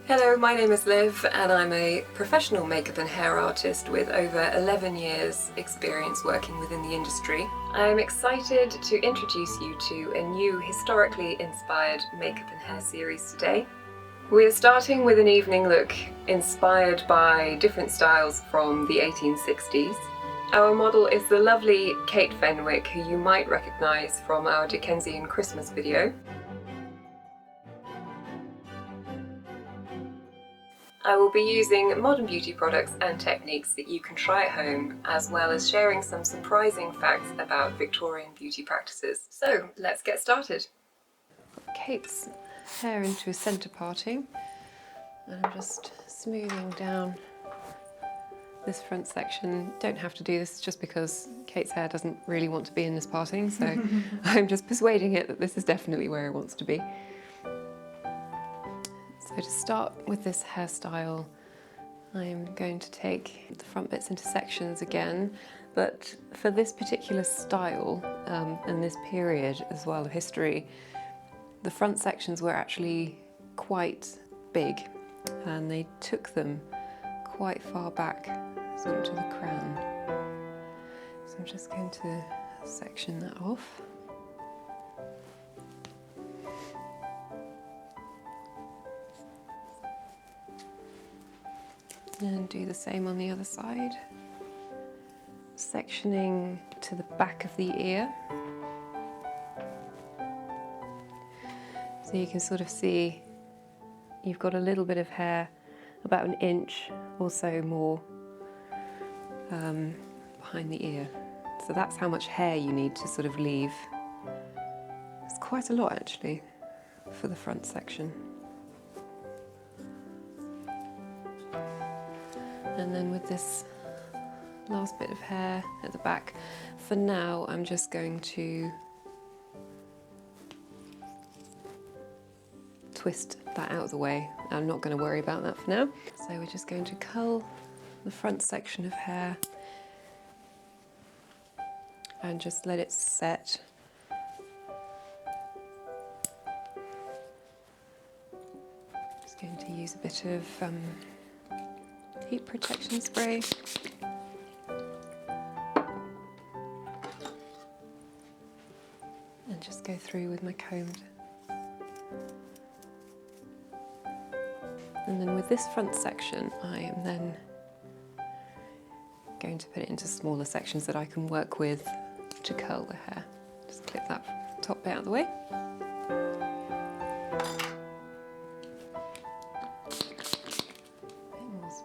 Hello, my name is Liv and I'm a professional makeup and hair artist with over 11 years experience working within the industry. I'm excited to introduce you to a new historically inspired makeup and hair series today. We're starting with an evening look inspired by different styles from the 1860s. Our model is the lovely Kate Fenwick, who you might recognise from our Dickensian Christmas video. I will be using modern beauty products and techniques that you can try at home, as well as sharing some surprising facts about Victorian beauty practices. So let's get started. Kate's hair into a centre parting, and I'm just smoothing down this front section. Don't have to do this just because Kate's hair doesn't really want to be in this parting, so I'm just persuading it that this is definitely where it wants to be. So to start with this hairstyle, I'm going to take the front bits into sections again, but for this particular style and this period as well of history, the front sections were actually quite big and they took them quite far back, sort of to the crown. So I'm just going to section that off. And do the same on the other side. Sectioning to the back of the ear. So you can sort of see you've got a little bit of hair, about an inch or so more behind the ear. So that's how much hair you need to sort of leave. It's quite a lot actually for the front section. And then with this last bit of hair at the back, for now I'm just going to twist that out of the way. I'm not going to worry about that for now. So we're just going to curl the front section of hair and just let it set. Just going to use a bit of heat protection spray. And just go through with my comb. And then with this front section, I am then going to put it into smaller sections that I can work with to curl the hair. Just clip that top bit out of the way.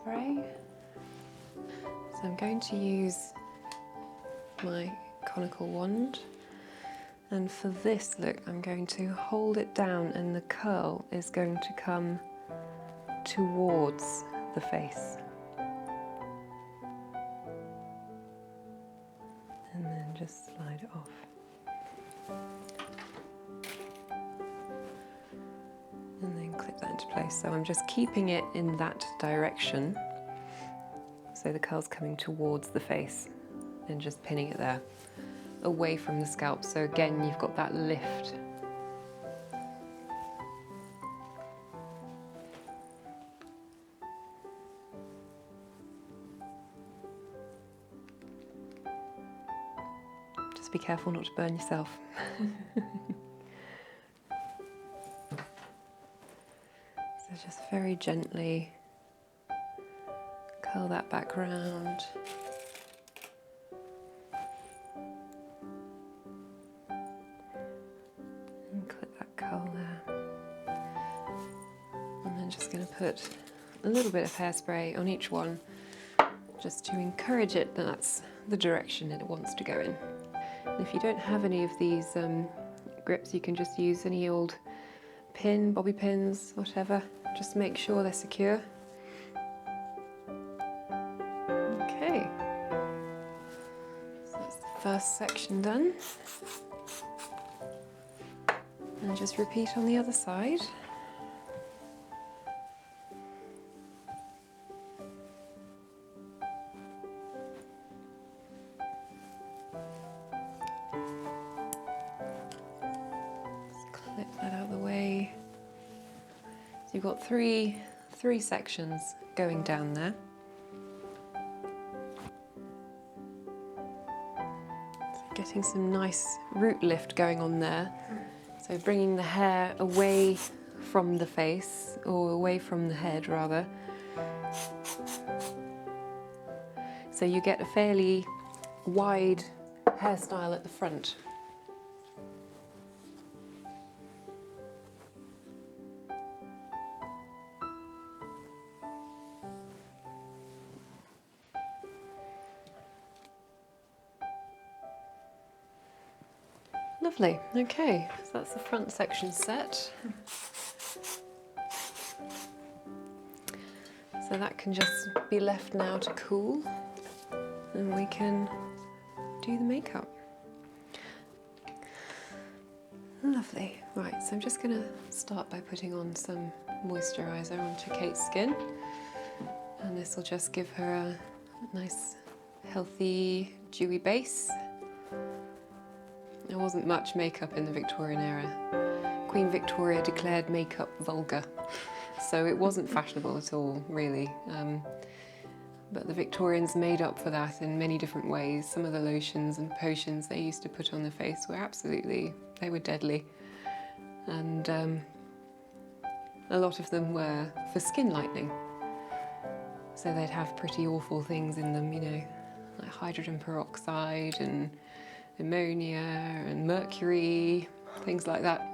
Spray. So I'm going to use my conical wand, and for this look I'm going to hold it down and the curl is going to come towards the face. And then just slide it off. And then clip that into place. So I'm just keeping it in that direction. So the curl's coming towards the face and just pinning it there, away from the scalp. So again, you've got that lift. Just be careful not to burn yourself. So just very gently curl that back round. And clip that curl there. And then just going to put a little bit of hairspray on each one, just to encourage it that that's the direction it wants to go in. And if you don't have any of these grips, you can just use any old pin, bobby pins, whatever. Just make sure they're secure. Okay, so that's the first section done. And just repeat on the other side. Just clip that out of the way. So you've got three 3 sections going down there. So getting some nice root lift going on there. So bringing the hair away from the face, or away from the head rather. So you get a fairly wide hairstyle at the front. Lovely, okay, so that's the front section set. So that can just be left now to cool, and we can do the makeup. Lovely, right, so I'm just going to start by putting on some moisturiser onto Kate's skin, and this will just give her a nice healthy dewy base. There wasn't much makeup in the Victorian era. Queen Victoria declared makeup vulgar, so it wasn't fashionable at all, really. But the Victorians made up for that in many different ways. Some of the lotions and potions they used to put on their face were they were deadly. And a lot of them were for skin lightening. So they'd have pretty awful things in them, you know, like hydrogen peroxide and ammonia and mercury, things like that.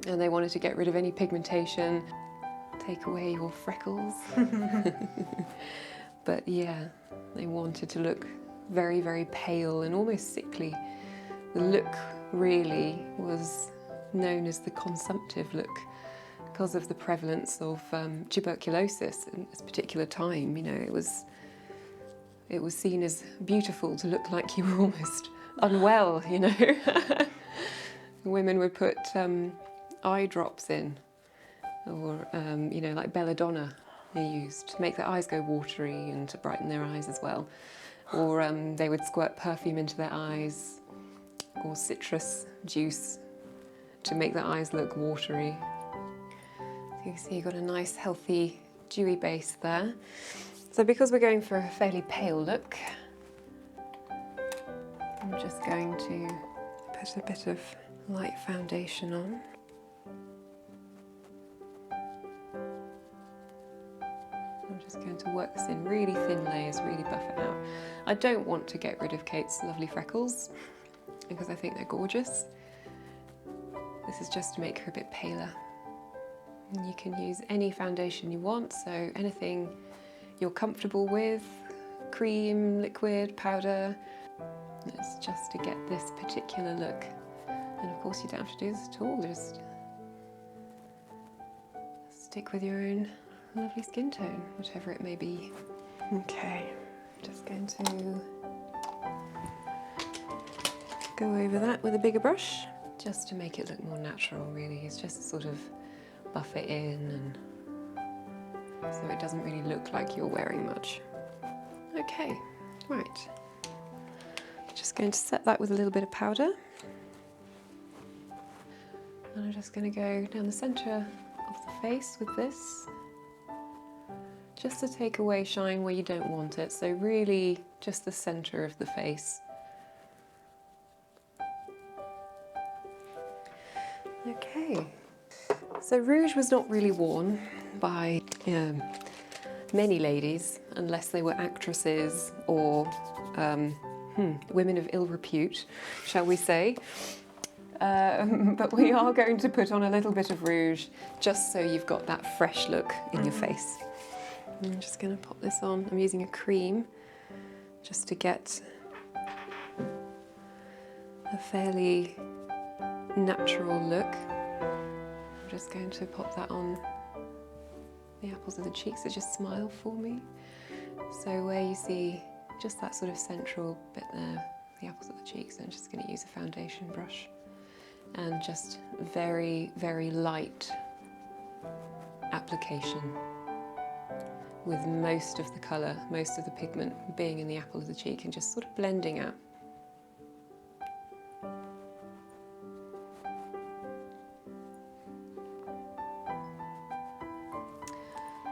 And they wanted to get rid of any pigmentation, take away your freckles. But yeah, they wanted to look very, very pale and almost sickly. The look really was known as the consumptive look because of the prevalence of tuberculosis in this particular time. You know, it was seen as beautiful to look like you were almost unwell, you know. Women would put eye drops in, or you know, like belladonna they used to make their eyes go watery and to brighten their eyes as well. Or they would squirt perfume into their eyes, or citrus juice to make their eyes look watery. So you can see you've got a nice healthy dewy base there. So because we're going for a fairly pale look, I'm just going to put a bit of light foundation on. I'm just going to work this in really thin layers, really buff it out. I don't want to get rid of Kate's lovely freckles because I think they're gorgeous. This is just to make her a bit paler. And you can use any foundation you want, so anything you're comfortable with, cream, liquid, powder. It's just to get this particular look. And of course you don't have to do this at all, just stick with your own lovely skin tone, whatever it may be. Okay, I'm just going to go over that with a bigger brush, just to make it look more natural, really. It's just to sort of buff it in, and so it doesn't really look like you're wearing much. Okay, right. Just going to set that with a little bit of powder. And I'm just going to go down the centre of the face with this, just to take away shine where you don't want it. So really just the centre of the face. Okay, so rouge was not really worn by many ladies unless they were actresses or women of ill repute, shall we say. But we are going to put on a little bit of rouge just so you've got that fresh look in your face. I'm just going to pop this on. I'm using a cream just to get a fairly natural look. I'm just going to pop that on the apples of the cheeks, so just smile for me. So where you see just that sort of central bit there, the apples of the cheeks, I'm just going to use a foundation brush and just very, very light application with most of the colour, most of the pigment being in the apple of the cheek and just sort of blending out.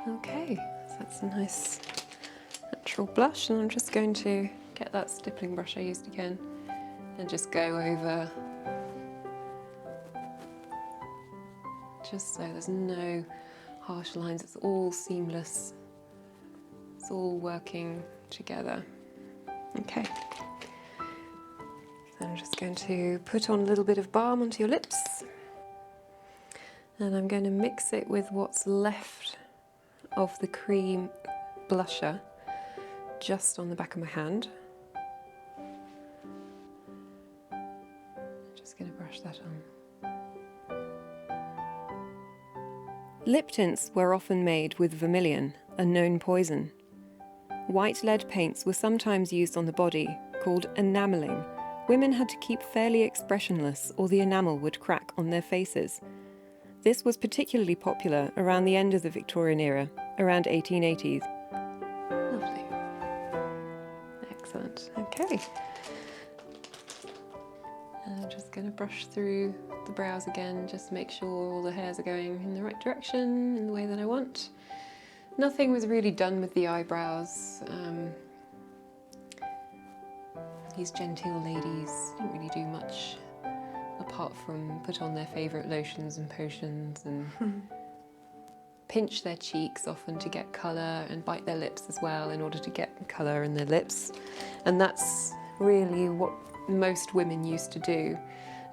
Okay, so that's a nice natural blush, and I'm just going to get that stippling brush I used again and just go over, just so there's no harsh lines, it's all seamless, it's all working together. Okay, so I'm just going to put on a little bit of balm onto your lips, and I'm going to mix it with what's left of the cream blusher just on the back of my hand. Just going to brush that on. Lip tints were often made with vermilion, a known poison. White lead paints were sometimes used on the body, called enamelling. Women had to keep fairly expressionless or the enamel would crack on their faces. This was particularly popular around the end of the Victorian era, around 1880s. Lovely. Excellent. Okay. And I'm just going to brush through the brows again, just to make sure all the hairs are going in the right direction, in the way that I want. Nothing was really done with the eyebrows. These genteel ladies didn't really do much apart from put on their favourite lotions and potions and pinch their cheeks often to get colour, and bite their lips as well in order to get colour in their lips. And that's really what most women used to do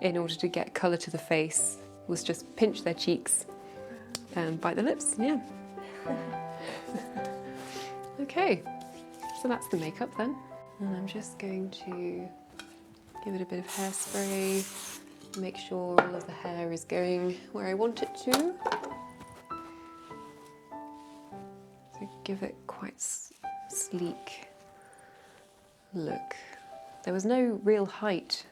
in order to get colour to the face, was just pinch their cheeks and bite their lips, yeah. Okay, so that's the makeup then. And I'm just going to give it a bit of hairspray, make sure all of the hair is going where I want it to. So give it quite sleek look. There was no real height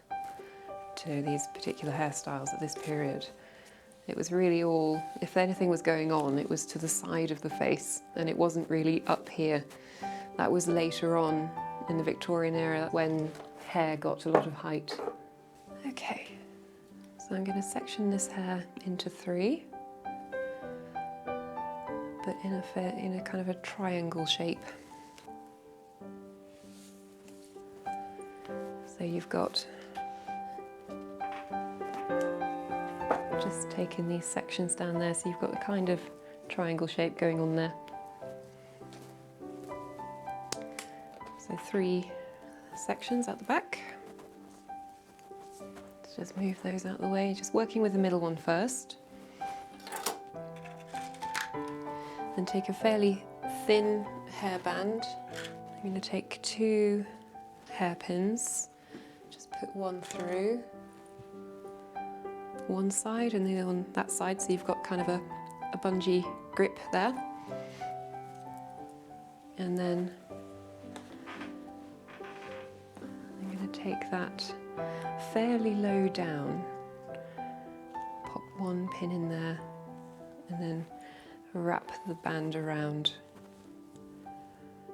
to these particular hairstyles at this period. It was really all, if anything was going on, it was to the side of the face, and it wasn't really up here. That was later on in the Victorian era when hair got a lot of height. Okay, so I'm going to section this hair into 3, but in a kind of a triangle shape. So you've got, just taking these sections down there, so you've got the kind of triangle shape going on there. So 3 sections at the back. Let's just move those out of the way, just working with the middle one first. Then take a fairly thin hairband. I'm going to take 2 hairpins, just put one through one side and the other on that side, so you've got kind of a bungee grip there. And then I'm going to take that fairly low down, pop one pin in there, and then wrap the band around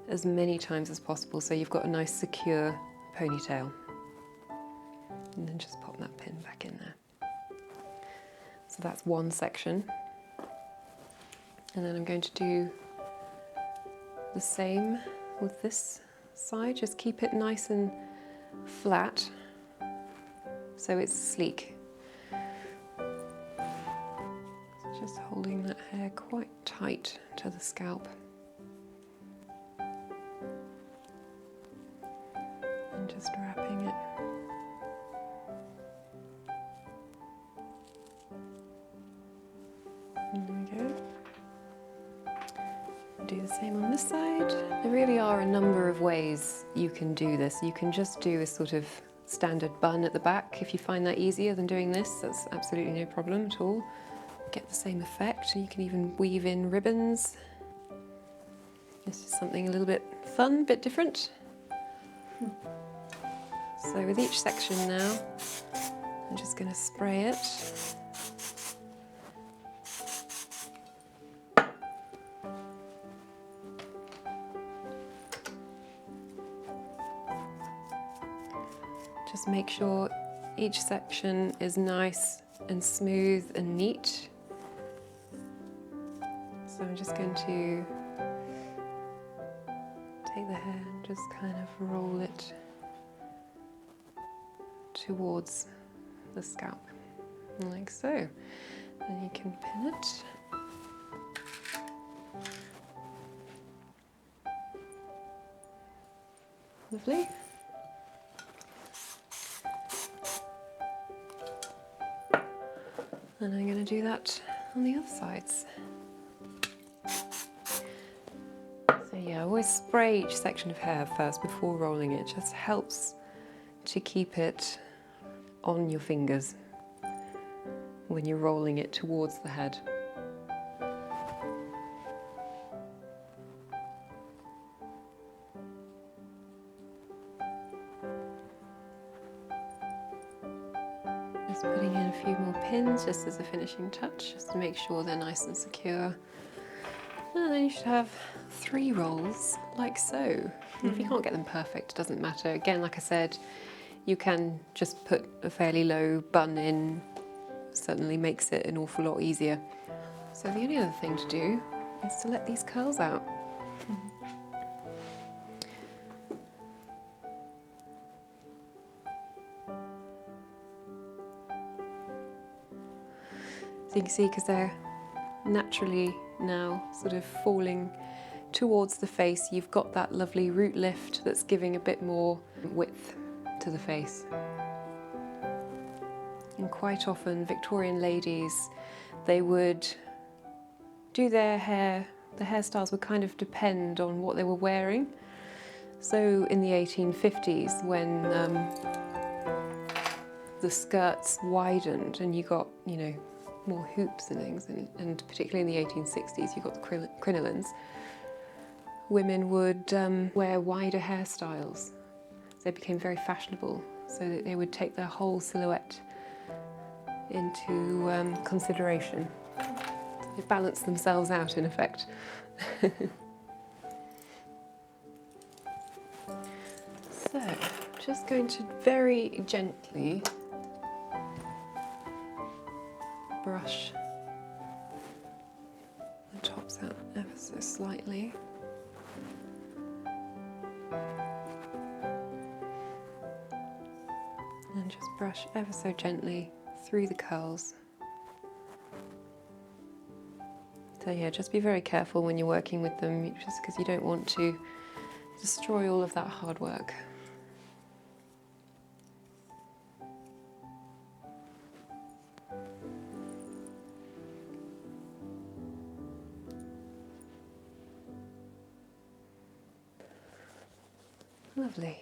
as many times as possible so you've got a nice secure ponytail. And then just pop that pin back in there. So that's one section. And then I'm going to do the same with this side. Just keep it nice and flat so it's sleek. Just holding that hair quite tight to the scalp. And just wrapping it. There we go. Do the same on this side. There really are a number of ways you can do this. You can just do a sort of standard bun at the back if you find that easier than doing this. That's absolutely no problem at all. Get the same effect. You can even weave in ribbons. This is something a little bit fun, a bit different. So with each section now, I'm just going to spray it. Just make sure each section is nice and smooth and neat. So So I'm just going to take the hair and just kind of roll it towards the scalp, like so. Then you can pin it. Lovely. And I'm going to do that on the other sides. So yeah, always spray each section of hair first before rolling it. It just helps to keep it on your fingers when you're rolling it towards the head. Just putting in a few more pins just as a finishing touch, just to make sure they're nice and secure. And then you should have 3 rolls, like so. If you can't get them perfect, it doesn't matter. Again, like I said, you can just put a fairly low bun in. Certainly makes it an awful lot easier. So the only other thing to do is to let these curls out. So you can see, because they're naturally now sort of falling towards the face, you've got that lovely root lift that's giving a bit more width to the face. And quite often Victorian ladies, they would do their hair, the hairstyles would kind of depend on what they were wearing. So in the 1850s, when the skirts widened and you got, you know, more hoops and things, and particularly in the 1860s you got the crinolines, women would wear wider hairstyles. They became very fashionable, so that they would take their whole silhouette into consideration. They balanced themselves out, in effect. So, just going to very gently brush the tops out ever so slightly. And just brush ever so gently through the curls. So yeah, just be very careful when you're working with them, just because you don't want to destroy all of that hard work. Lovely.